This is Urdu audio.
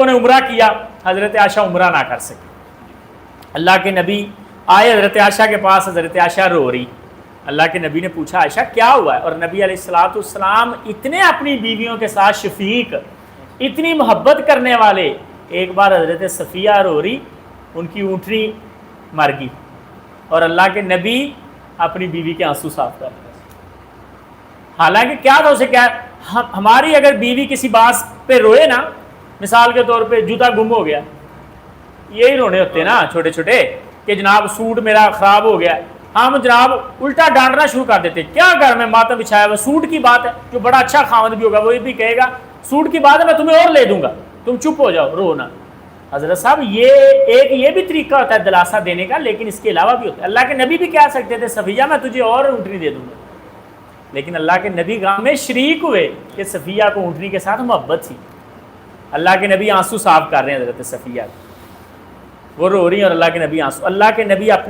لوگوں نے عمرہ کیا، حضرت عائشہ عمرہ نہ کر سکی۔ اللہ کے نبی آئے حضرت عائشہ کے پاس، حضرت عائشہ رو رہی۔ اللہ کے نبی نے پوچھا عائشہ کیا ہوا ہے؟ اور نبی علیہ السلام اتنے اپنی بیویوں کے ساتھ شفیق، اتنی محبت کرنے والے، ایک بار حضرت صفیہ رو رہی، ان کی اونٹنی مر گئی اور اللہ کے نبی اپنی بیوی کے آنسو صاف کر رہے۔ حالانکہ کیا تھا اسے، کیا ہماری اگر بیوی کسی بات پہ روئے نا، مثال کے طور پہ جوتا گم ہو گیا، یہی رونے ہوتے ہیں نا چھوٹے چھوٹے، کہ جناب سوٹ میرا خراب ہو گیا، ہم جناب الٹا ڈانٹنا شروع کر دیتے، کیا گھر میں ماتم بچھایا ہوا، سوٹ کی بات ہے، جو بڑا اچھا خاوند بھی ہوگا وہ بھی کہے گا سوٹ کی بات ہے میں تمہیں اور لے دوں گا، تم چپ ہو جاؤ رونا۔ حضرت صاحب یہ بھی طریقہ ہوتا ہے دلاسا دینے کا، لیکن اس کے علاوہ بھی ہوتا ہے۔ اللہ کے نبی بھی کہہ سکتے تھے صفیہ میں تجھے اور اونٹنی دے دوں گا، لیکن اللہ کے نبی غم میں شریک ہوئے کہ صفیہ کو اونٹنی کے ساتھ محبت تھی۔ اللہ کے نبی آنسو صاف کر رہے ہیں حضرت صفیہ، وہ رو رہی ہیں اور اللہ کے نبی آنسو، اللہ کے نبی اپنے